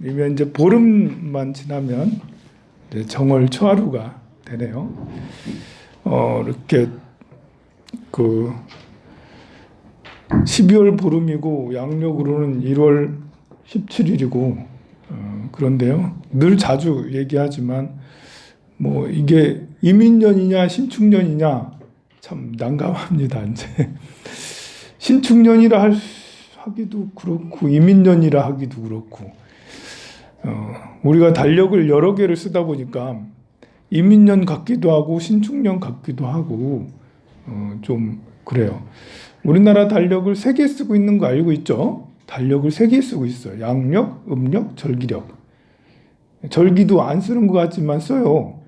이면 이제 보름만 지나면 이제 정월 초하루가 되네요. 이렇게 그 12월 보름이고 양력으로는 1월 17일이고 그런데요. 늘 자주 얘기하지만 뭐 이게 이민년이냐 신축년이냐 참 난감합니다. 이제 신축년이라 하기도 그렇고 이민년이라 하기도 그렇고 우리가 달력을 여러 개를 쓰다 보니까 이민년 같기도 하고 신축년 같기도 하고 좀 그래요. 우리나라 달력을 3개 쓰고 있는 거 알고 있죠? 달력을 3개 쓰고 있어요. 양력, 음력, 절기력. 절기도 안 쓰는 것 같지만 써요.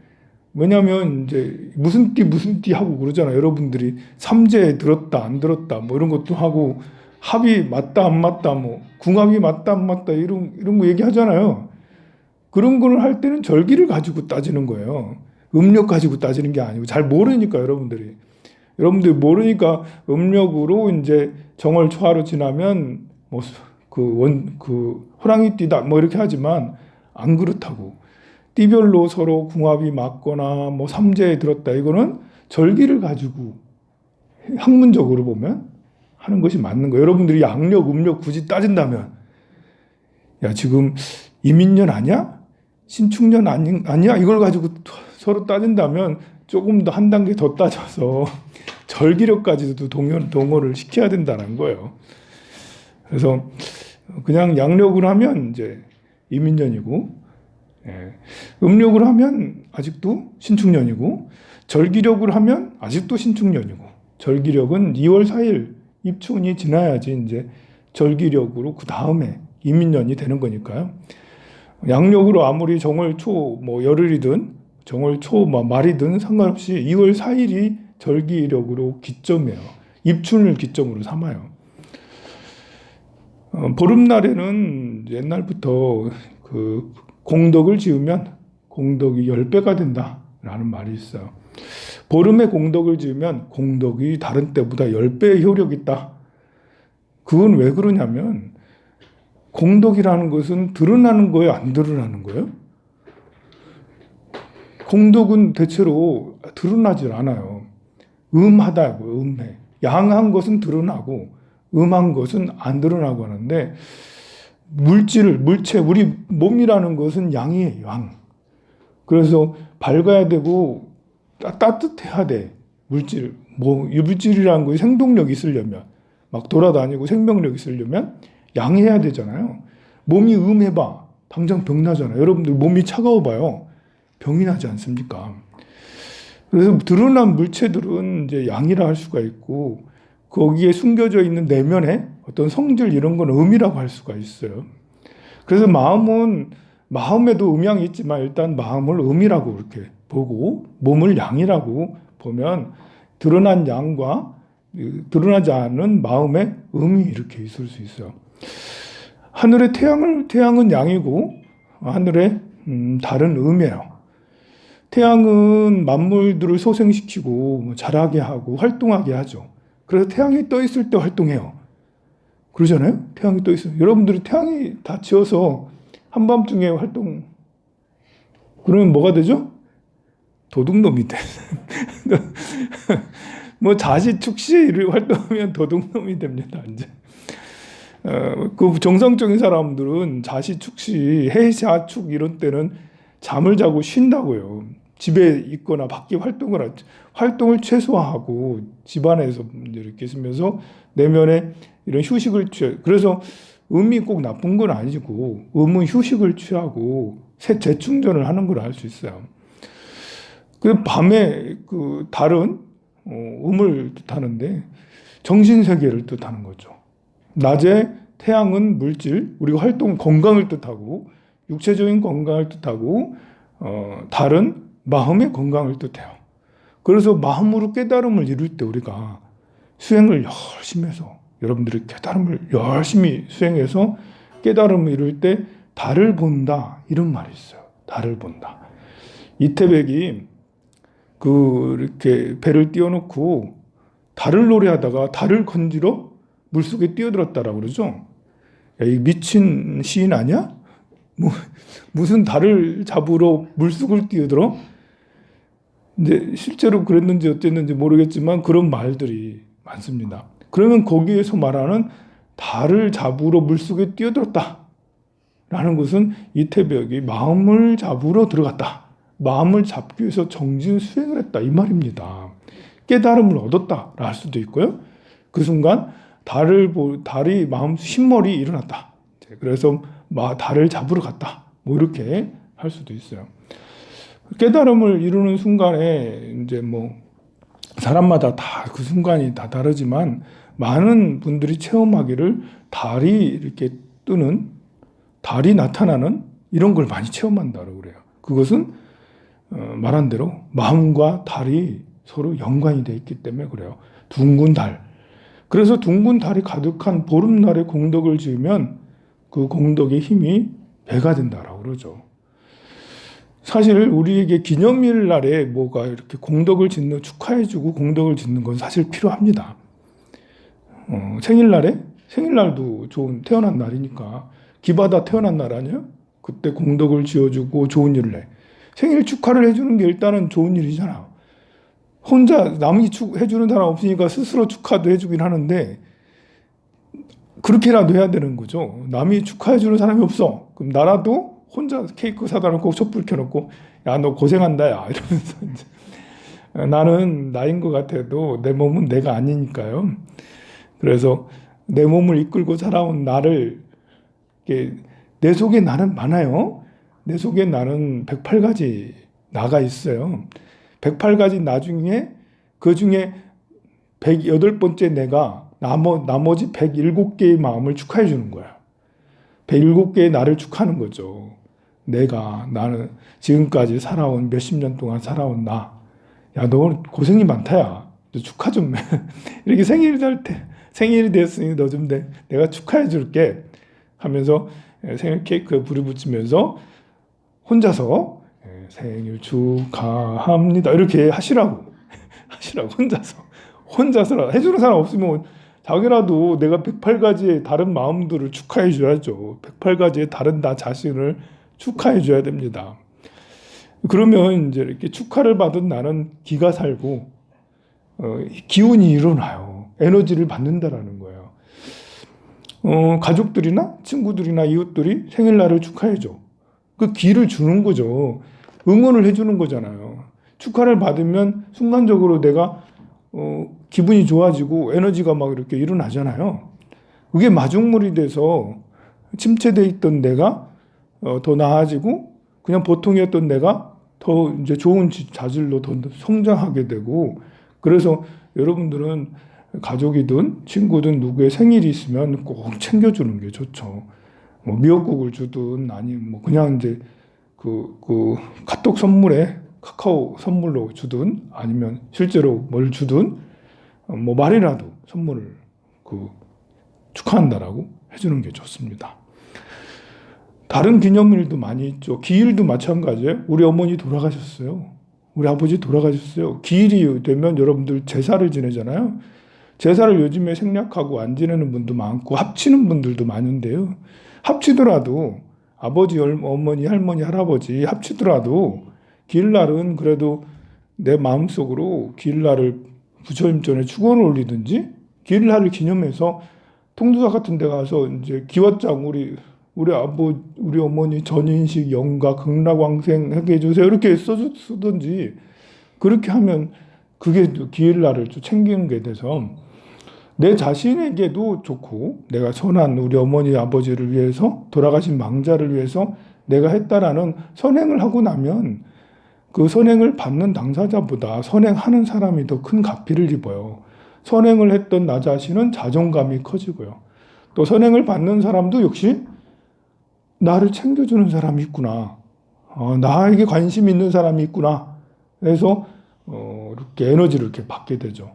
왜냐하면 이제 무슨 띠 하고 그러잖아요. 여러분들이 삼재 들었다 안 들었다 뭐 이런 것도 하고 합이 맞다 안 맞다 뭐 궁합이 맞다 안 맞다 이런 거 얘기하잖아요. 그런 거를 할 때는 절기를 가지고 따지는 거예요. 음력 가지고 따지는 게 아니고 잘 모르니까 여러분들이 모르니까 음력으로 이제 정월 초하루 지나면 뭐 그 호랑이띠다 뭐 이렇게 하지만 안 그렇다고. 띠별로 서로 궁합이 맞거나 뭐 삼재에 들었다 이거는 절기를 가지고 학문적으로 보면 하는 것이 맞는 거예요. 여러분들이 양력, 음력 굳이 따진다면 야 지금 이민년 아니야? 신축년 아니야? 이걸 가지고 서로 따진다면 조금 더 한 단계 더 따져서 절기력까지도 동원을 시켜야 된다는 거예요. 그래서 그냥 양력으로 하면 이제 이민년이고 음력으로 하면 아직도 신축년이고 절기력으로 하면 아직도 신축년이고 절기력은 2월 4일 입춘이 지나야지 이제 절기력으로 그 다음에 이민년이 되는 거니까요. 양력으로 아무리 정월 초 뭐 열흘이든 정월 초 말이든 상관없이 2월 4일이 절기력으로 기점이에요. 입춘을 기점으로 삼아요. 보름날에는 옛날부터 그 공덕을 지으면 공덕이 10배가 된다라는 말이 있어요. 보름에 공덕을 지으면 공덕이 다른 때보다 10배의 효력이 있다. 그건 왜 그러냐면 공덕이라는 것은 드러나는 거예요? 안 드러나는 거예요? 공덕은 대체로 드러나질 않아요. 음하다고 음해. 양한 것은 드러나고 음한 것은 안 드러나고 하는데 물체, 우리 몸이라는 것은 양이에요, 양. 그래서 밝아야 되고 따뜻해야 돼. 물질. 뭐 물질이라는 것이 생동력이 있으려면 막 돌아다니고 생명력이 있으려면 양해야 되잖아요. 몸이 음해봐. 당장 병 나잖아요. 여러분들 몸이 차가워봐요. 병이 나지 않습니까? 그래서 드러난 물체들은 이제 양이라 할 수가 있고 거기에 숨겨져 있는 내면의 어떤 성질 이런 건 음이라고 할 수가 있어요. 그래서 마음에도 음양이 있지만 일단 마음을 음이라고 이렇게 보고 몸을 양이라고 보면 드러난 양과 드러나지 않은 마음의 음이 이렇게 있을 수 있어요. 하늘의 태양은 양이고 하늘의 달은 음이에요. 태양은 만물들을 소생시키고 자라게 하고 활동하게 하죠. 그래서 태양이 떠 있을 때 활동해요. 그러잖아요? 태양이 떠 있어요. 여러분들이 태양이 다 지어서 한밤중에 활동, 그러면 뭐가 되죠? 도둑놈이 돼. 뭐 자시축시를 활동하면 도둑놈이 됩니다. 이제. 그 정상적인 사람들은 자시축시, 해샤축 이런 때는 잠을 자고 쉰다고요. 집에 있거나 밖에 활동을 최소화하고 집안에서 이렇게 있으면서 내면에 이런 휴식을 취해. 그래서 음이 꼭 나쁜 건 아니고 음은 휴식을 취하고 재충전을 하는 걸 알 수 있어요. 그 밤에 그 달은 음을 뜻하는데 정신 세계를 뜻하는 거죠. 낮에 태양은 물질, 우리가 활동 건강을 뜻하고 육체적인 건강을 뜻하고 달은 마음의 건강을 뜻해요. 그래서 마음으로 깨달음을 이룰 때 우리가 수행을 열심히 해서 여러분들이 깨달음을 열심히 수행해서 깨달음을 이룰 때 달을 본다 이런 말이 있어요. 달을 본다. 이태백이 이렇게 배를 띄워놓고 달을 노래하다가 달을 건지러 물속에 뛰어들었다라고 그러죠. 야, 이 미친 시인 아니야? 뭐, 무슨 달을 잡으러 물속을 뛰어들어? 이제 실제로 그랬는지 어땠는지 모르겠지만 그런 말들이 많습니다. 그러면 거기에서 말하는 달을 잡으러 물속에 뛰어들었다 라는 것은 이태벽이 마음을 잡으러 들어갔다. 마음을 잡기 위해서 정진수행을 했다 이 말입니다. 깨달음을 얻었다 할 수도 있고요. 그 순간 달이 마음 신물이 일어났다. 그래서 달을 잡으러 갔다. 뭐 이렇게 할 수도 있어요. 깨달음을 이루는 순간에 이제 뭐 사람마다 다 그 순간이 다 다르지만 많은 분들이 체험하기를 달이 이렇게 뜨는 달이 나타나는 이런 걸 많이 체험한다고 그래요. 그것은 말한 대로 마음과 달이 서로 연관이 되어 있기 때문에 그래요. 둥근 달. 그래서 둥근 달이 가득한 보름날에 공덕을 지으면 그 공덕의 힘이 배가 된다라고 그러죠. 사실 우리에게 기념일 날에 뭐가 이렇게 공덕을 짓는 축하해주고 공덕을 짓는 건 사실 필요합니다. 생일날도 좋은 태어난 날이니까 기받아 태어난 날 아니에요? 그때 공덕을 지어주고 좋은 일을 해. 생일 축하를 해주는 게 일단은 좋은 일이잖아. 혼자 남이 해주는 사람 없으니까 스스로 축하도 해주긴 하는데 그렇게라도 해야 되는 거죠. 남이 축하해주는 사람이 없어. 그럼 나라도 혼자 케이크 사다 놓고 촛불 켜놓고 야 너 고생한다 야 이러면서 이제 나는 나인 것 같아도 내 몸은 내가 아니니까요. 그래서 내 몸을 이끌고 살아온 나를 내 속에 나는 많아요. 내 속에 나는 108가지 나가 있어요. 108가지 나 중에 그 중에 108번째 내가 나머지 107개의 마음을 축하해 주는 거야. 107개의 나를 축하하는 거죠. 나는 지금까지 살아온 몇십 년 동안 살아온 나. 야, 너 고생이 많다, 야. 너 축하 좀 해. 이렇게 생일이 됐으니 너 좀 내가 축하해 줄게. 하면서 생일 케이크에 불을 붙이면서 혼자서 생일 축하합니다. 이렇게 하시라고 혼자서 해주는 사람 없으면 자기라도 내가 108가지의 다른 마음들을 축하해 줘야죠. 108가지의 다른 나 자신을 축하해 줘야 됩니다. 그러면 이제 이렇게 축하를 받은 나는 기가 살고 기운이 일어나요. 에너지를 받는다라는 거예요. 가족들이나 친구들이나 이웃들이 생일날을 축하해 줘. 그 기를 주는 거죠. 응원을 해주는 거잖아요. 축하를 받으면 순간적으로 내가 기분이 좋아지고 에너지가 막 이렇게 일어나잖아요. 그게 마중물이 돼서 침체돼 있던 내가 더 나아지고 그냥 보통이었던 내가 더 이제 좋은 자질로 더 성장하게 되고 그래서 여러분들은 가족이든 친구든 누구의 생일이 있으면 꼭 챙겨주는 게 좋죠. 뭐 미역국을 주든 아니면 뭐 그냥 이제 그 카톡 선물에 카카오 선물로 주든 아니면 실제로 뭘 주든 뭐 말이라도 선물을 축하한다라고 해주는 게 좋습니다. 다른 기념일도 많이 있죠. 기일도 마찬가지예요. 우리 어머니 돌아가셨어요. 우리 아버지 돌아가셨어요. 기일이 되면 여러분들 제사를 지내잖아요. 제사를 요즘에 생략하고 안 지내는 분도 많고 합치는 분들도 많은데요. 합치더라도 아버지, 어머니, 할머니, 할아버지 합치더라도 기일날은 그래도 내 마음속으로 기일날을 부처님전에 축원을 올리든지 기일날을 기념해서 통도사 같은 데 가서 이제 기왓장 우리 어머니 전인식 영가 극락왕생하게 해주세요 이렇게 쓰든지 그렇게 하면 그게 기일날을 좀 챙기는 게 돼서 내 자신에게도 좋고 내가 선한 우리 어머니 아버지를 위해서 돌아가신 망자를 위해서 내가 했다라는 선행을 하고 나면 그 선행을 받는 당사자보다 선행하는 사람이 더 큰 가피를 입어요. 선행을 했던 나 자신은 자존감이 커지고요. 또 선행을 받는 사람도 역시 나를 챙겨주는 사람이 있구나. 나에게 관심 있는 사람이 있구나. 그래서 이렇게 에너지를 이렇게 받게 되죠.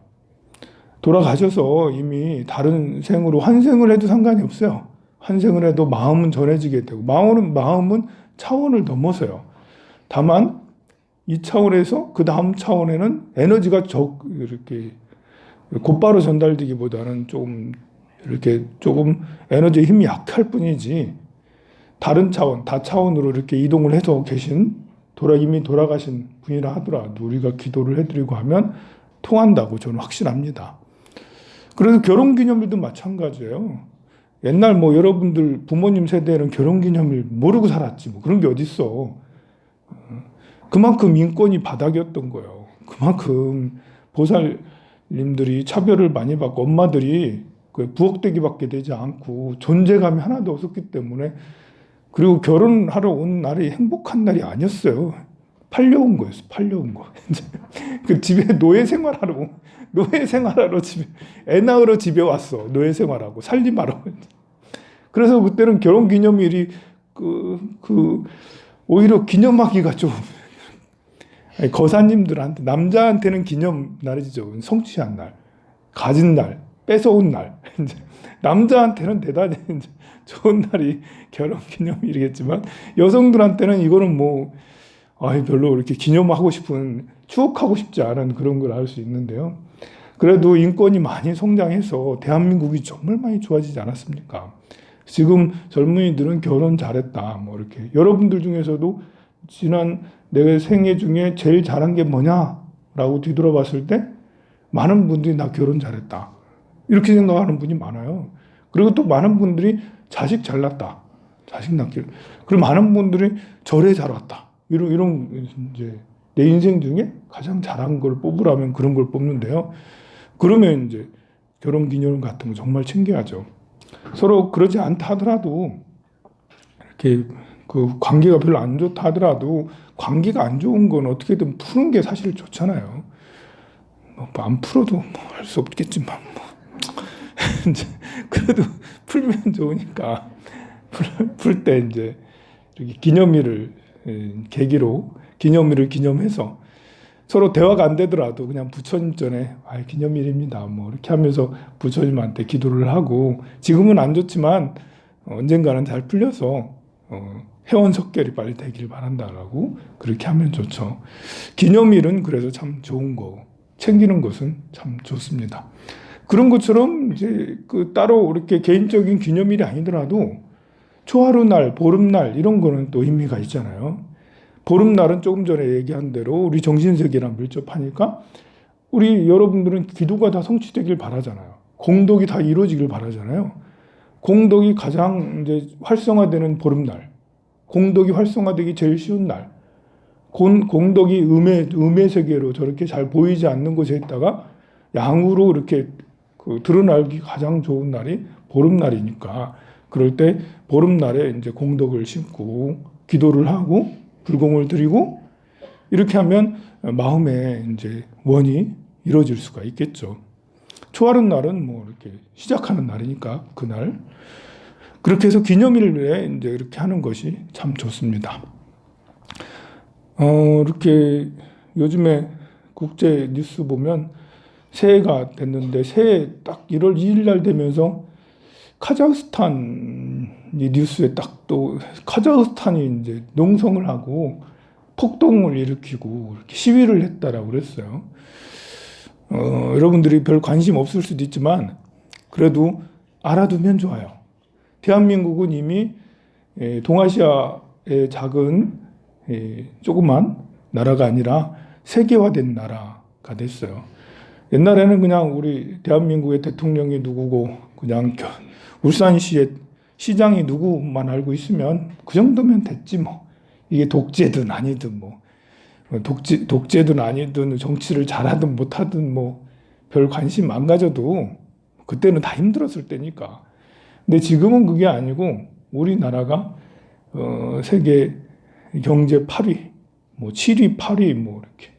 돌아가셔서 이미 다른 생으로 환생을 해도 상관이 없어요. 환생을 해도 마음은 전해지게 되고 마음은 차원을 넘어서요. 다만 이 차원에서 그 다음 차원에는 에너지가 이렇게 곧바로 전달되기보다는 조금 에너지의 힘이 약할 뿐이지 다른 차원, 다차원으로 이렇게 이동을 해서 계신 이미 돌아가신 분이라 하더라도 우리가 기도를 해드리고 하면 통한다고 저는 확신합니다. 그래서 결혼기념일도 마찬가지예요. 옛날 뭐 여러분들 부모님 세대는 결혼기념일 모르고 살았지 뭐 그런 게 어딨어. 그만큼 인권이 바닥이었던 거예요. 그만큼 보살님들이 차별을 많이 받고 엄마들이 부엌대기밖에 되지 않고 존재감이 하나도 없었기 때문에, 그리고 결혼하러 온 날이 행복한 날이 아니었어요. 팔려온 거였어. 팔려온 거. 그 집에 노예 생활하러 집에 애 낳으러 집에 왔어. 노예 생활하고 살림하러. 그래서 그때는 결혼기념일이 오히려 기념하기가 좀, 거사님들한테, 남자한테는 기념 날이죠. 성취한 날, 가진 날, 뺏어온 날. 남자한테는 대단히 좋은 날이 결혼기념일이겠지만, 여성들한테는 이거는 뭐 별로 이렇게 기념하고 싶은, 추억하고 싶지 않은 그런 걸 알 수 있는데요. 그래도 인권이 많이 성장해서 대한민국이 정말 많이 좋아지지 않았습니까? 지금 젊은이들은 결혼 잘했다, 뭐 이렇게. 여러분들 중에서도 지난 내 생애 중에 제일 잘한 게 뭐냐라고 뒤돌아봤을 때 많은 분들이 나 결혼 잘했다, 이렇게 생각하는 분이 많아요. 그리고 또 많은 분들이 자식 잘 낳았다, 자식 낳기를. 그리고 많은 분들이 절에 잘 왔다, 이런 이제 내 인생 중에 가장 잘한 걸 뽑으라면 그런 걸 뽑는데요. 그러면 이제 결혼 기념일 같은 거 정말 챙겨야죠. 서로 그러지 않다 하더라도, 이렇게 그 관계가 별로 안 좋다 하더라도, 관계가 안 좋은 건 어떻게든 푸는 게 사실 좋잖아요. 뭐 안 풀어도 뭐 할 수 없겠지만 뭐 그래도 풀면 좋으니까 풀 때 이제 이렇게 기념일을 계기로 기념일을 기념해서 서로 대화가 안 되더라도 그냥 부처님 전에 기념일입니다, 뭐 이렇게 하면서 부처님한테 기도를 하고, 지금은 안 좋지만 언젠가는 잘 풀려서 회원석결이 빨리 되길 바란다라고 그렇게 하면 좋죠. 기념일은 그래서 참 좋은 거, 챙기는 것은 참 좋습니다. 그런 것처럼 이제 따로 이렇게 개인적인 기념일이 아니더라도 초하루날, 보름날 이런 거는 또 의미가 있잖아요. 보름날은 조금 전에 얘기한 대로 우리 정신세계랑 밀접하니까 우리 여러분들은 기도가 다 성취되길 바라잖아요. 공덕이 다 이루어지길 바라잖아요. 공덕이 가장 이제 활성화되는 보름날, 공덕이 활성화되기 제일 쉬운 날, 공덕이 음의 세계로 저렇게 잘 보이지 않는 곳에 있다가 양으로 이렇게 드러나기 가장 좋은 날이 보름날이니까, 그럴 때 보름날에 이제 공덕을 심고 기도를 하고 불공을 드리고 이렇게 하면 마음에 이제 원이 이루어질 수가 있겠죠. 초하룻 날은 뭐 이렇게 시작하는 날이니까 그날 그렇게 해서 기념일에 이제 이렇게 하는 것이 참 좋습니다. 이렇게 요즘에 국제 뉴스 보면 새해가 됐는데 새해 딱 1월 2일 날 되면서 카자흐스탄 이 뉴스에 딱 또 카자흐스탄이 이제 농성을 하고 폭동을 일으키고 이렇게 시위를 했다라고 그랬어요. 여러분들이 별 관심 없을 수도 있지만 그래도 알아두면 좋아요. 대한민국은 이미 동아시아의 작은 조그만 나라가 아니라 세계화된 나라가 됐어요. 옛날에는 그냥 우리 대한민국의 대통령이 누구고 그냥 울산시의 시장이 누구만 알고 있으면 그 정도면 됐지 뭐. 이게 독재든 아니든 뭐 독재든 아니든 정치를 잘하든 못하든 뭐 별 관심 안 가져도 그때는 다 힘들었을 때니까. 근데 지금은 그게 아니고 우리나라가 세계 경제 8위, 뭐 7위, 8위 뭐 이렇게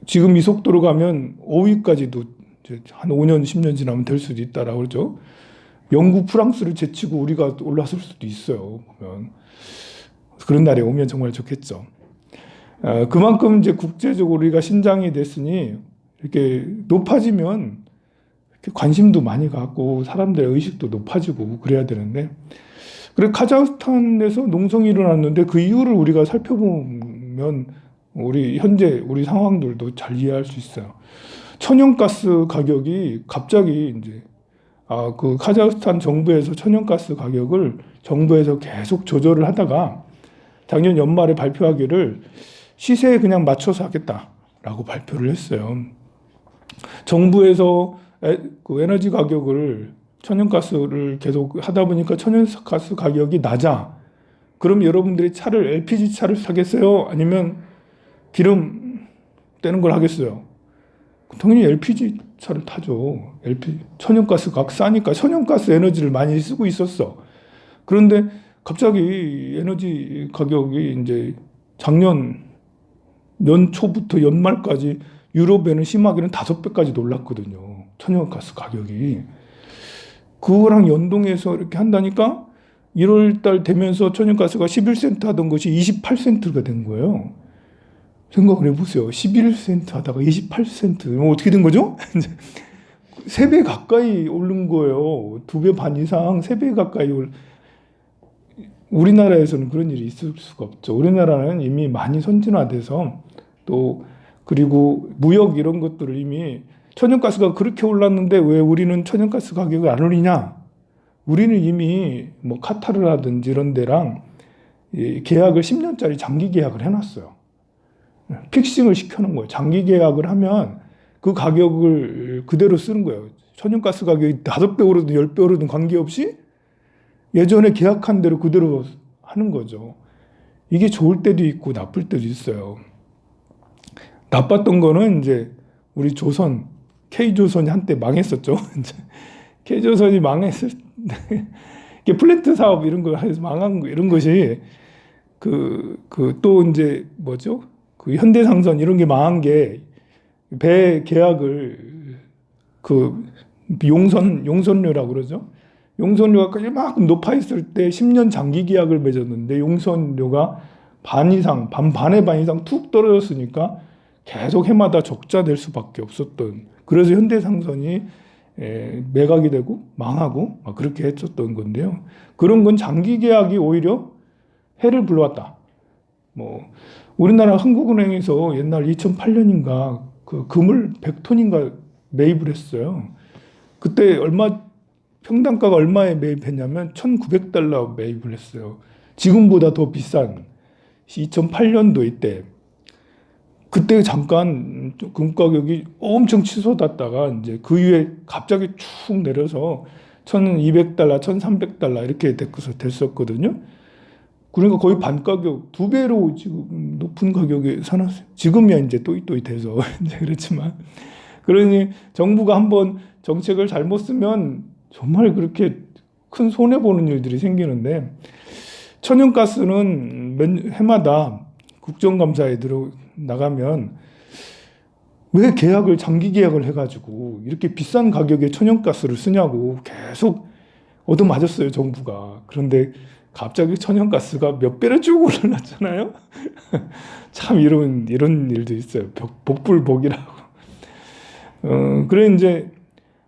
지금 이 속도로 가면 5위까지도 한 5년, 10년 지나면 될 수도 있다라고 그러죠. 영국, 프랑스를 제치고 우리가 올라설 수도 있어요. 보면 그런 날이 오면 정말 좋겠죠. 그만큼 이제 국제적으로 우리가 신장이 됐으니 이렇게 높아지면 이렇게 관심도 많이 갖고 사람들의 의식도 높아지고 그래야 되는데, 그래 카자흐스탄에서 농성이 일어났는데 그 이유를 우리가 살펴보면 현재 우리 상황들도 잘 이해할 수 있어요. 천연가스 가격이 갑자기 이제 그 카자흐스탄 정부에서 천연가스 가격을 정부에서 계속 조절을 하다가 작년 연말에 발표하기를 시세에 그냥 맞춰서 하겠다라고 발표를 했어요. 정부에서 그 에너지 가격을 천연가스를 계속 하다 보니까 천연가스 가격이 낮아. 그럼 여러분들이 차를 LPG 차를 사겠어요? 아니면 기름 떼는 걸 하겠어요? 당연히 LPG 차를 타죠. 천연가스가 싸니까 천연가스 에너지를 많이 쓰고 있었어. 그런데 갑자기 에너지 가격이 이제 작년 연초부터 연말까지 유럽에는 심하게는 5배까지 올랐거든요. 천연가스 가격이. 그거랑 연동해서 이렇게 한다니까 1월 달 되면서 천연가스가 11센트 하던 것이 28센트가 된 거예요. 생각을 해보세요. 11센트 하다가 28센트. 어떻게 된 거죠? 3배 가까이 오른 거예요. 2배 반 이상, 3배 가까이 우리나라에서는 그런 일이 있을 수가 없죠. 우리나라는 이미 많이 선진화돼서 또 그리고 무역 이런 것들을 이미 천연가스가 그렇게 올랐는데 왜 우리는 천연가스 가격을 안 올리냐? 우리는 이미 뭐 카타르라든지 이런 데랑 계약을 10년짜리 장기 계약을 해놨어요. 픽싱을 시켜놓은 거예요. 장기 계약을 하면 그 가격을 그대로 쓰는 거예요. 천연가스 가격이 5배 오르든 10배 오르든 관계없이 예전에 계약한 대로 그대로 하는 거죠. 이게 좋을 때도 있고 나쁠 때도 있어요. 나빴던 거는 이제 우리 조선, K조선이 한때 망했었죠. K조선이 망했을 때, 플랜트 사업 이런 거 해서 망한 거, 이런 것이 또 이제 뭐죠? 그 현대상선 이런 게 망한 게 배 계약을 용선료라고 그러죠. 용선료가 이만큼 높아 있을 때 10년 장기 계약을 맺었는데 용선료가 반의 반 이상 툭 떨어졌으니까 계속 해마다 적자 될 수밖에 없었던. 그래서 현대상선이 매각이 되고 망하고 막 그렇게 했었던 건데요. 그런 건 장기 계약이 오히려 해를 불러왔다. 뭐 우리나라 한국은행에서 옛날 2008년인가 그 금을 100톤인가 매입을 했어요. 그때 평당가가 얼마에 매입했냐면 $1,900 매입을 했어요. 지금보다 더 비싼 2008년도 이때. 그때 잠깐 금 가격이 엄청 치솟았다가 이제 그 이후에 갑자기 축 내려서 $1,200, $1,300 이렇게 됐었거든요. 그러니까 거의 반 가격, 2배로 지금 높은 가격에 사놨어요. 지금이야 이제 또이또이돼서 이제 그렇지만. 그러니 정부가 한번 정책을 잘못 쓰면 정말 그렇게 큰 손해 보는 일들이 생기는데 천연가스는 해마다 국정감사에 나가면 왜 장기 계약을 해가지고 이렇게 비싼 가격에 천연가스를 쓰냐고 계속 얻어맞았어요, 정부가. 그런데 갑자기 천연가스가 몇 배로 쭉 올랐잖아요. 참 이런 일도 있어요. 복불복이라고. 그래 이제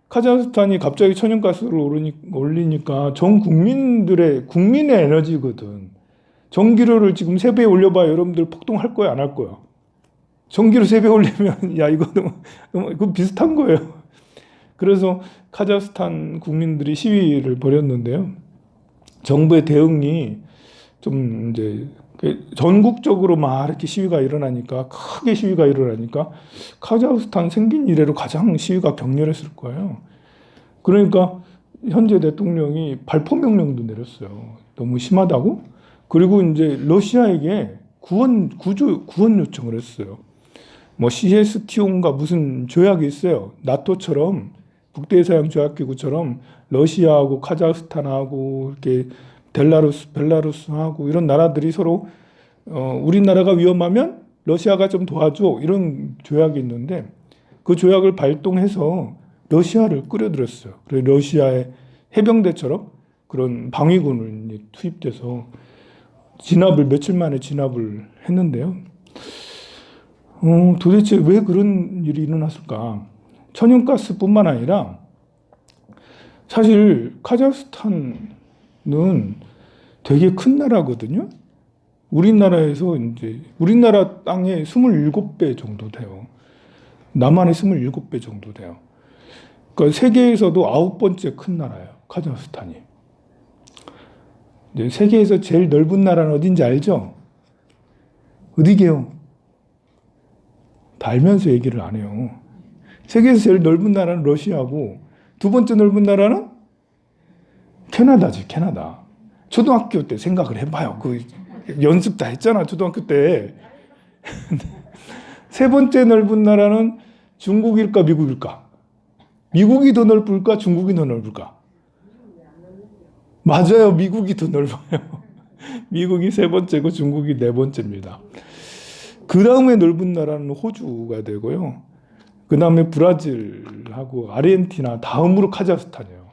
카자흐스탄이 갑자기 천연가스를 올리니까 국민의 에너지거든. 전기료를 지금 3배 올려봐야 여러분들 폭동할 거야, 안 할 거야? 전기료 3배 올리면 야 이거 이거 비슷한 거예요. 그래서 카자흐스탄 국민들이 시위를 벌였는데요. 정부의 대응이 좀 이제 전국적으로 막 이렇게 크게 시위가 일어나니까 카자흐스탄 생긴 이래로 가장 시위가 격렬했을 거예요. 그러니까 현재 대통령이 발포 명령도 내렸어요. 너무 심하다고. 그리고 이제 러시아에게 구원 요청을 했어요. 뭐 CSTO인가 무슨 조약이 있어요. 나토처럼 북대서양 조약기구처럼 러시아하고 카자흐스탄하고 이렇게 벨라루스하고 이런 나라들이 서로 우리나라가 위험하면 러시아가 좀 도와줘 이런 조약이 있는데 그 조약을 발동해서 러시아를 끌어들였어요. 그래서 러시아의 해병대처럼 그런 방위군을 투입돼서 며칠 만에 진압을 했는데요. 도대체 왜 그런 일이 일어났을까? 천연가스뿐만 아니라 사실 카자흐스탄은 되게 큰 나라거든요. 우리나라 땅의 27배 정도 돼요. 남한의 27배 정도 돼요. 그러니까 세계에서도 9번째 큰 나라예요. 카자흐스탄이. 이제 세계에서 제일 넓은 나라는 어딘지 알죠? 어디게요? 다 알면서 얘기를 안 해요. 세계에서 제일 넓은 나라는 러시아고 두 번째 넓은 나라는 캐나다지, 캐나다. 초등학교 때 생각을 해봐요. 그 연습 다 했잖아, 초등학교 때. 세 번째 넓은 나라는 중국일까, 미국일까? 미국이 더 넓을까, 중국이 더 넓을까? 맞아요, 미국이 더 넓어요. 미국이 세 번째고 중국이 네 번째입니다. 그 다음에 넓은 나라는 호주가 되고요. 그 다음에 브라질하고 아르헨티나, 다음으로 카자흐스탄이에요.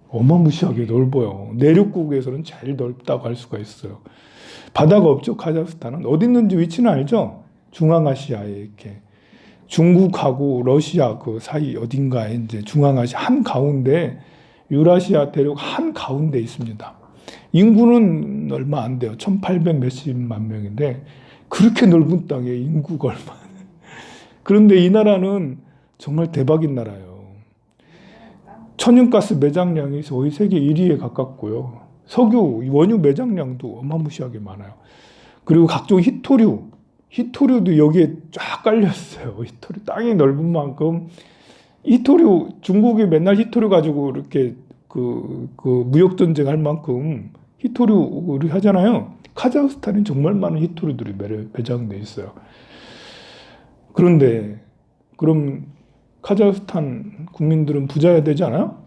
어마무시하게 넓어요. 내륙국에서는 제일 넓다고 할 수가 있어요. 바다가 없죠, 카자흐스탄은. 어디 있는지 위치는 알죠? 중앙아시아에 이렇게. 중국하고 러시아 그 사이 어딘가에 이제 중앙아시아 한 가운데, 유라시아 대륙 한 가운데 있습니다. 인구는 얼마 안 돼요. 1800 몇십만 명인데, 그렇게 넓은 땅에 인구가 얼마. 그런데 이 나라는 정말 대박인 나라예요. 천연가스 매장량이 거의 세계 1위에 가깝고요. 석유, 원유 매장량도 어마무시하게 많아요. 그리고 각종 히토류도 여기에 쫙 깔렸어요. 히토류, 땅이 넓은 만큼. 히토류, 중국이 맨날 히토류 가지고 이렇게 그 무역전쟁 할 만큼 히토류를 하잖아요. 카자흐스탄은 정말 많은 히토류들이 매장돼 있어요. 그런데, 그럼 카자흐스탄 국민들은 부자여야 되지 않아요?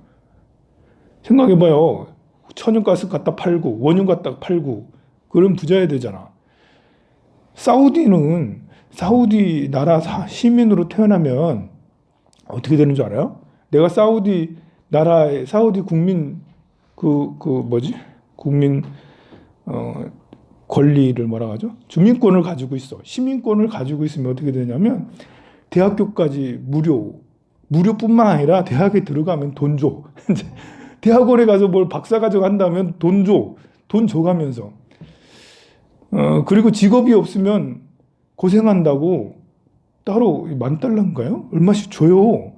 생각해봐요. 천연가스 갖다 팔고 원유 갖다 팔고 그럼 부자여야 되잖아. 사우디 나라 시민으로 태어나면 어떻게 되는 줄 알아요? 내가 사우디 나라의 사우디 국민 국민 권리를 뭐라고 하죠? 주민권을 가지고 있어. 시민권을 가지고 있으면 어떻게 되냐면 대학교까지 무료뿐만 아니라 대학에 들어가면 돈 줘. 대학원에 가서 뭘 박사과정 한다면 돈 줘. 돈 줘가면서. 그리고 직업이 없으면 고생한다고 따로 $10,000인가요? 얼마씩 줘요.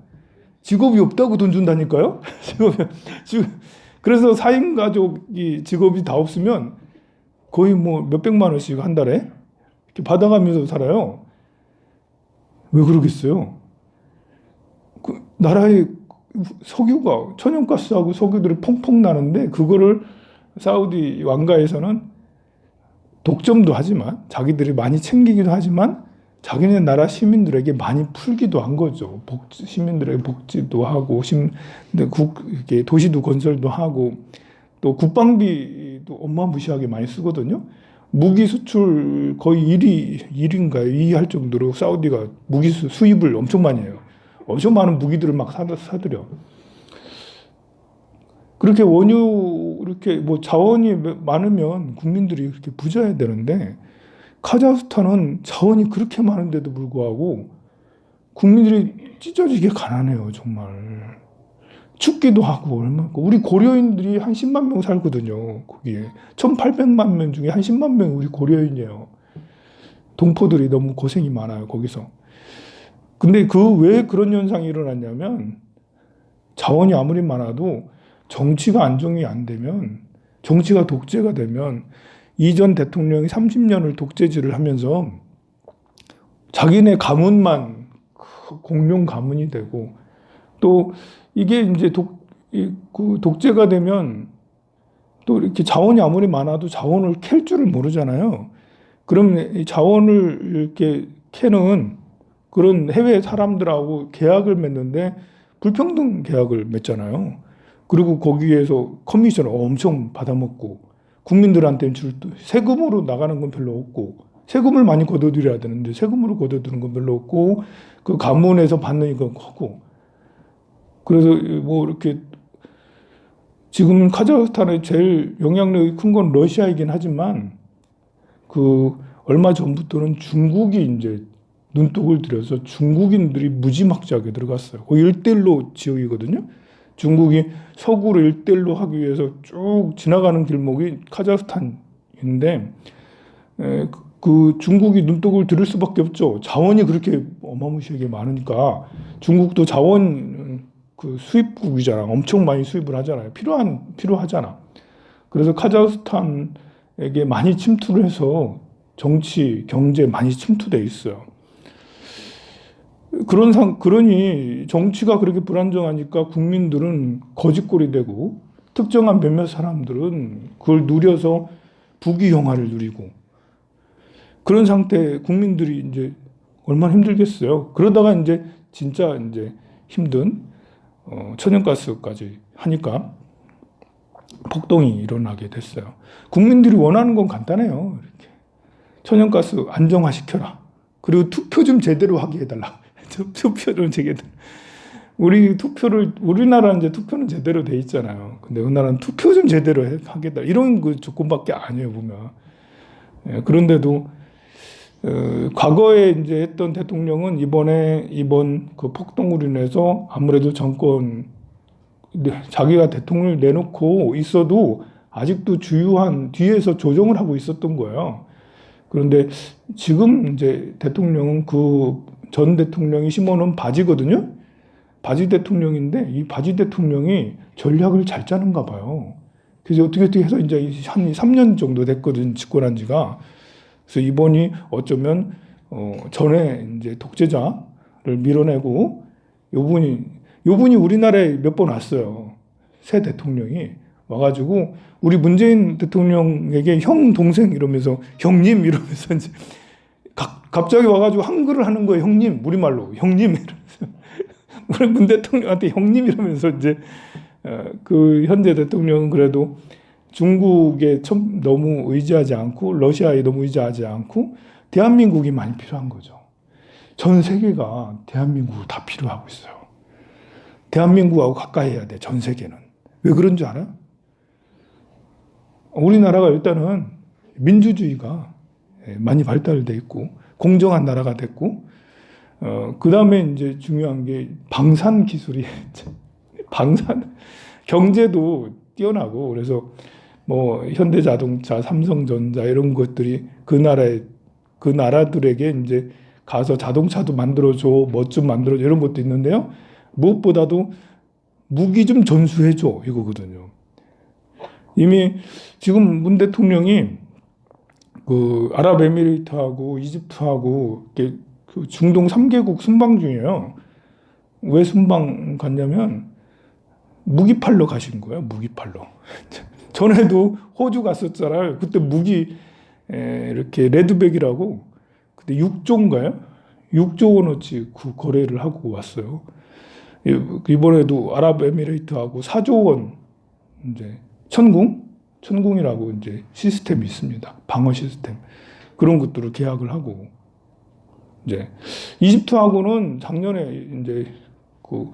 직업이 없다고 돈 준다니까요? 그래서 4인 가족이 직업이 다 없으면 거의 뭐 몇백만 원씩 한 달에 이렇게 받아가면서 살아요. 왜 그러겠어요? 그 나라의 석유가, 천연가스하고 석유들이 펑펑 나는데 그거를 사우디 왕가에서는 독점도 하지만 자기들이 많이 챙기기도 하지만 자기네 나라 시민들에게 많이 풀기도 한 거죠. 시민들에게 복지도 하고 도시도 건설도 하고 또 국방비도 어마무시하게 많이 쓰거든요. 무기 수출 거의 1위인가요? 2위 할 정도로 사우디가 무기 수입을 엄청 많이 해요. 엄청 많은 무기들을 막 사들여. 그렇게 이렇게 뭐 자원이 많으면 국민들이 이렇게 부자여야 되는데, 카자흐스탄은 자원이 그렇게 많은데도 불구하고 국민들이 찢어지게 가난해요, 정말. 춥기도 하고, 우리 고려인들이 한 10만 명 살거든요, 거기에. 1800만 명 중에 한 10만 명 우리 고려인이에요. 동포들이 너무 고생이 많아요, 거기서. 근데 왜 그런 현상이 일어났냐면, 자원이 아무리 많아도 정치가 안정이 안 되면, 정치가 독재가 되면, 이전 대통령이 30년을 독재질을 하면서 자기네 가문만 공룡 가문이 되고, 또 이게 이제 독재가 되면 또 이렇게 자원이 아무리 많아도 자원을 캘 줄을 모르잖아요. 그럼 자원을 이렇게 캐는 그런 해외 사람들하고 계약을 맺는데 불평등 계약을 맺잖아요. 그리고 거기에서 커미션을 엄청 받아먹고, 국민들한테는 세금으로 나가는 건 별로 없고, 세금을 많이 걷어들여야 되는데 세금으로 걷어들이는 건 별로 없고, 그 가문에서 받는 건 크고. 그래서 뭐 이렇게 지금 카자흐스탄의 제일 영향력이 큰 건 러시아이긴 하지만, 얼마 전부터는 중국이 이제 눈독을 들여서 중국인들이 무지막지하게 들어갔어요. 거기 일대일로 지역이거든요. 중국이 서구로 일대일로 하기 위해서 쭉 지나가는 길목이 카자흐스탄인데, 그 중국이 눈독을 들일 수밖에 없죠. 자원이 그렇게 어마무시하게 많으니까 중국도 자원 그 수입국이잖아. 엄청 많이 수입을 하잖아요. 필요하잖아. 그래서 카자흐스탄에게 많이 침투를 해서 정치, 경제 많이 침투돼 있어요. 그러니 정치가 그렇게 불안정하니까 국민들은 거짓골이 되고 특정한 몇몇 사람들은 그걸 누려서 부귀영화를 누리고 그런 상태에 국민들이 이제 얼마나 힘들겠어요. 그러다가 이제 진짜 이제 힘든 천연가스까지 하니까 폭동이 일어나게 됐어요. 국민들이 원하는 건 간단해요. 이렇게 천연가스 안정화시켜라. 그리고 투표 좀 제대로 하게 해달라. 투표를 제대로. 우리나라는 이제 투표는 제대로 돼 있잖아요. 근데 그 나라는 투표 좀 제대로 하게 해달라. 이런 그 조건밖에 아니에요, 보면. 예, 그런데도 과거에 이제 했던 대통령은 이번 그 폭동으로 인해서 아무래도 자기가 대통령을 내놓고 있어도 아직도 주요한 뒤에서 조정을 하고 있었던 거예요. 그런데 지금 이제 대통령은 그 전 대통령이 심어놓은 바지거든요. 바지 대통령인데 이 바지 대통령이 전략을 잘 짜는가 봐요. 그래서 어떻게 해서 이제 한 3년 정도 됐거든, 집권한 지가. 그래서 이번이 어쩌면 전에 이제 독재자를 밀어내고 요분이 우리나라에 몇 번 왔어요. 새 대통령이 와가지고 우리 문재인 대통령에게 형 동생 이러면서 형님 이러면서 이제 갑자기 와가지고 한글을 하는 거예요. 형님, 우리말로 형님 이러면서 우리 문 대통령한테 형님 이러면서 이제 그 현재 대통령은 그래도 중국에 너무 의지하지 않고 러시아에 너무 의지하지 않고 대한민국이 많이 필요한 거죠. 전 세계가 대한민국을 다 필요하고 있어요. 대한민국하고 가까이 해야 돼, 전 세계는. 왜 그런 줄 알아? 우리나라가 일단은 민주주의가 많이 발달돼 있고 공정한 나라가 됐고 그 다음에 이제 중요한 게 방산 기술이 경제도 뛰어나고 그래서 뭐 현대자동차, 삼성전자 이런 것들이 그 나라들에게 이제 가서 자동차도 만들어줘, 뭐 좀 만들어줘 이런 것도 있는데요. 무엇보다도 무기 좀 전수해줘 이거거든요. 이미 지금 문 대통령이 그 아랍에미리트하고 이집트하고 이렇게 그 중동 3개국 순방 중이에요. 왜 순방 갔냐면 무기 팔러 가신 거예요. 무기 팔러. 전에도 호주 갔었잖아요. 그때 무기 이렇게 레드백이라고 그때 6조인가요? 6조 원어치 그 거래를 하고 왔어요. 이번에도 아랍에미레이트하고 4조 원 이제 천궁이라고 이제 시스템이 있습니다. 방어 시스템. 그런 것들을 계약을 하고 이제 이집트하고는 작년에 이제 그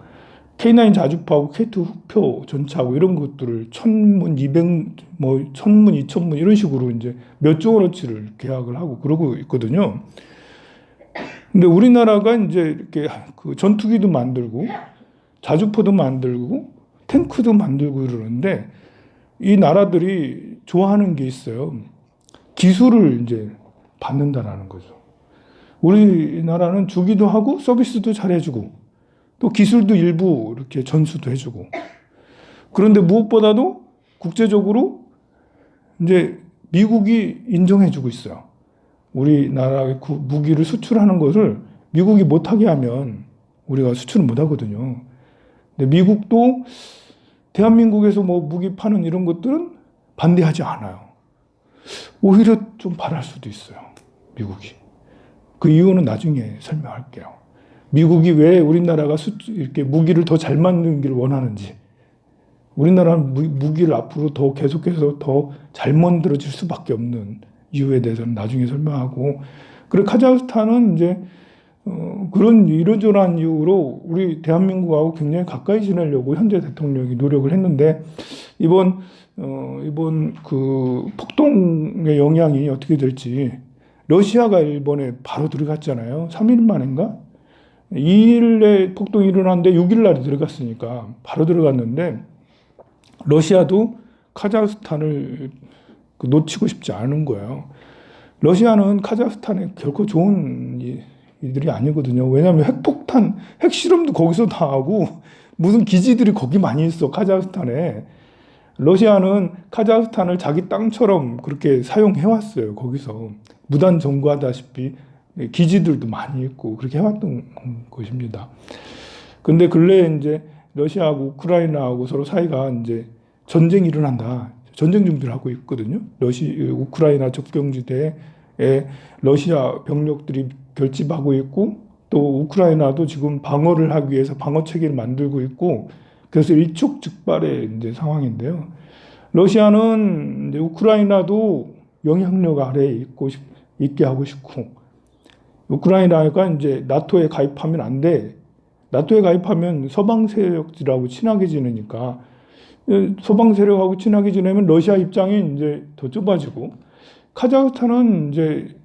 K9 자주포하고 K2 흑표 전차하고 이런 것들을 1000문, 2000문 이런 식으로 이제 몇 조 원어치를 계약을 하고 그러고 있거든요. 근데 우리나라가 이제 이렇게 그 전투기도 만들고 자주포도 만들고 탱크도 만들고 이러는데 이 나라들이 좋아하는 게 있어요. 기술을 이제 받는다라는 거죠. 우리나라는 주기도 하고 서비스도 잘해주고 또 기술도 일부 이렇게 전수도 해주고 그런데 무엇보다도 국제적으로 이제 미국이 인정해주고 있어요. 우리나라의 무기를 수출하는 것을 미국이 못하게 하면 우리가 수출을 못하거든요. 근데 미국도 대한민국에서 뭐 무기 파는 이런 것들은 반대하지 않아요. 오히려 좀 바랄 수도 있어요. 미국이. 그 이유는 나중에 설명할게요. 미국이 왜 우리나라가 이렇게 무기를 더 잘 만들기를 원하는지, 우리나라는 무기를 앞으로 더 계속해서 더 잘 만들어질 수밖에 없는 이유에 대해서는 나중에 설명하고, 그리고 카자흐스탄은 이제 그런 이런저런 이유로 우리 대한민국하고 굉장히 가까이 지내려고 현재 대통령이 노력을 했는데 이번 그 폭동의 영향이 어떻게 될지 러시아가 일본에 바로 들어갔잖아요. 3일 만인가? 2일에 폭동이 일어났는데 6일 날에 들어갔으니까 바로 들어갔는데 러시아도 카자흐스탄을 놓치고 싶지 않은 거예요. 러시아는 카자흐스탄에 결코 좋은 이들이 아니거든요. 왜냐하면 핵폭탄, 핵실험도 거기서 다 하고 무슨 기지들이 거기 많이 있어, 카자흐스탄에. 러시아는 카자흐스탄을 자기 땅처럼 그렇게 사용해왔어요. 거기서 무단 점거하다시피 기지들도 많이 있고 그렇게 해왔던 것입니다. 근데 근래에 이제 러시아하고 우크라이나하고 서로 사이가 이제 전쟁이 일어난다. 전쟁 준비를 하고 있거든요. 우크라이나 접경지대에 러시아 병력들이 결집하고 있고 또 우크라이나도 지금 방어를 하기 위해서 방어 체계를 만들고 있고 그래서 일촉즉발의 이제 상황인데요. 러시아는 이제 우크라이나도 영향력 아래에 있게 하고 싶고 우크라이나가 이제 나토에 가입하면 안 돼. 나토에 가입하면 서방 세력들하고 친하게 지내니까 서방 세력하고 친하게 지내면 러시아 입장이 이제 더 좁아지고 카자흐스탄은 이제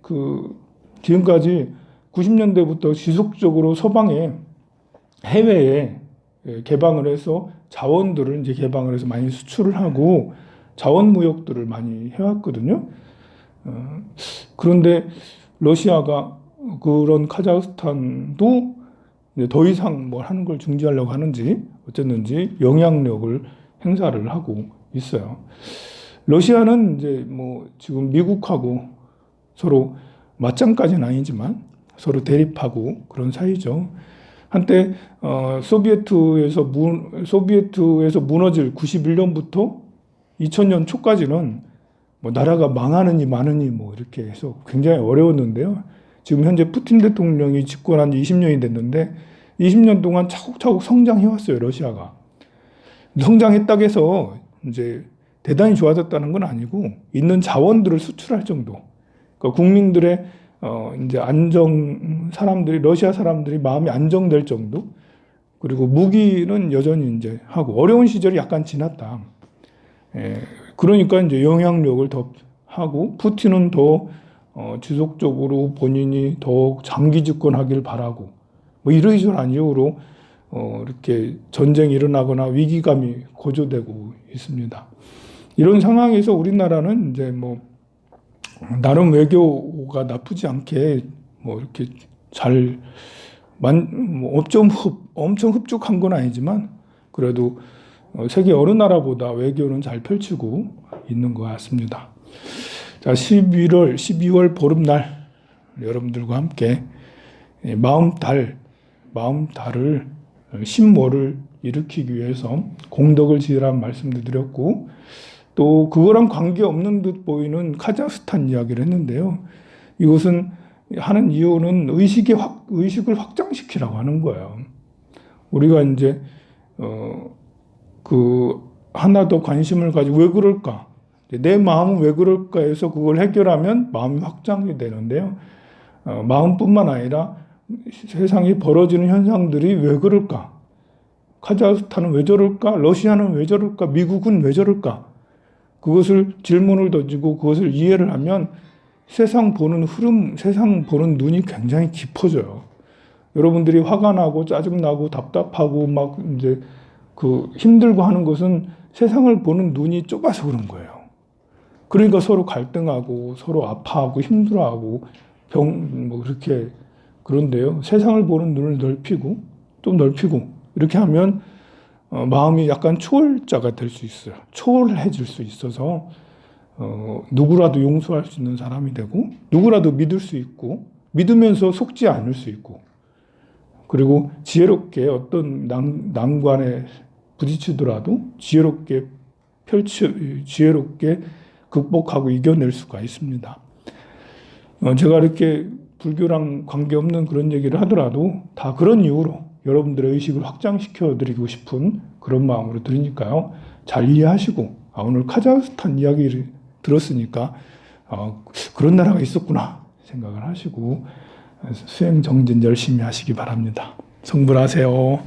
지금까지 90년대부터 지속적으로 서방에 해외에 개방을 해서 자원들을 이제 개방을 해서 많이 수출을 하고 자원 무역들을 많이 해왔거든요. 그런데 러시아가 그런 카자흐스탄도 이제 더 이상 뭘 하는 걸 중지하려고 하는지 어쨌는지 영향력을 행사를 하고 있어요. 러시아는 이제 뭐 지금 미국하고 서로 맞짱까지는 아니지만 서로 대립하고 그런 사이죠. 한때 소비에트에서 무너질 91년부터 2000년 초까지는 뭐 나라가 망하느니 마느니 뭐 이렇게 해서 굉장히 어려웠는데요. 지금 현재 푸틴 대통령이 집권한 지 20년이 됐는데 20년 동안 차곡차곡 성장해 왔어요, 러시아가. 성장했다고 해서 이제 대단히 좋아졌다는 건 아니고 있는 자원들을 수출할 정도. 그러니까 국민들의 이제 러시아 사람들이 마음이 안정될 정도. 그리고 무기는 여전히 이제 하고 어려운 시절이 약간 지났다. 그러니까 이제 영향력을 더 하고 푸틴은 더 지속적으로 본인이 더 장기 집권하길 바라고 뭐 이러이러한 이유로 이렇게 전쟁이 일어나거나 위기감이 고조되고 있습니다. 이런 상황에서 우리나라는 이제 뭐 나름 외교가 나쁘지 않게 뭐 이렇게 엄청 흡족한 건 아니지만 그래도 세계 어느 나라보다 외교는 잘 펼치고 있는 것 같습니다. 자, 12월 보름날 여러분들과 함께 마음달을 신모를 일으키기 위해서 공덕을 지으라는 말씀도 드렸고 또 그거랑 관계없는 듯 보이는 카자흐스탄 이야기를 했는데요. 이것은 하는 이유는 의식을 확장시키라고 하는 거예요. 우리가 이제 하나 더 관심을 가지고 왜 그럴까? 내 마음은 왜 그럴까 해서 그걸 해결하면 마음이 확장이 되는데요. 마음뿐만 아니라 세상에 벌어지는 현상들이 왜 그럴까? 카자흐스탄은 왜 저럴까? 러시아는 왜 저럴까? 미국은 왜 저럴까? 그것을 질문을 던지고 그것을 이해를 하면 세상 보는 흐름, 세상 보는 눈이 굉장히 깊어져요. 여러분들이 화가 나고 짜증나고 답답하고 막 이제 힘들고 하는 것은 세상을 보는 눈이 좁아서 그런 거예요. 그러니까 서로 갈등하고 서로 아파하고 힘들어하고 그렇게 그런데요. 세상을 보는 눈을 넓히고 좀 넓히고 이렇게 하면 마음이 약간 초월자가 될 수 있어요. 초월해질 수 있어서 누구라도 용서할 수 있는 사람이 되고 누구라도 믿을 수 있고 믿으면서 속지 않을 수 있고 그리고 지혜롭게 어떤 난관에 부딪히더라도 지혜롭게 극복하고 이겨낼 수가 있습니다. 제가 이렇게 불교랑 관계없는 그런 얘기를 하더라도 다 그런 이유로 여러분들의 의식을 확장시켜 드리고 싶은 그런 마음으로 드리니까요. 잘 이해하시고 오늘 카자흐스탄 이야기를 들었으니까 그런 나라가 있었구나 생각을 하시고 수행 정진 열심히 하시기 바랍니다. 성불하세요.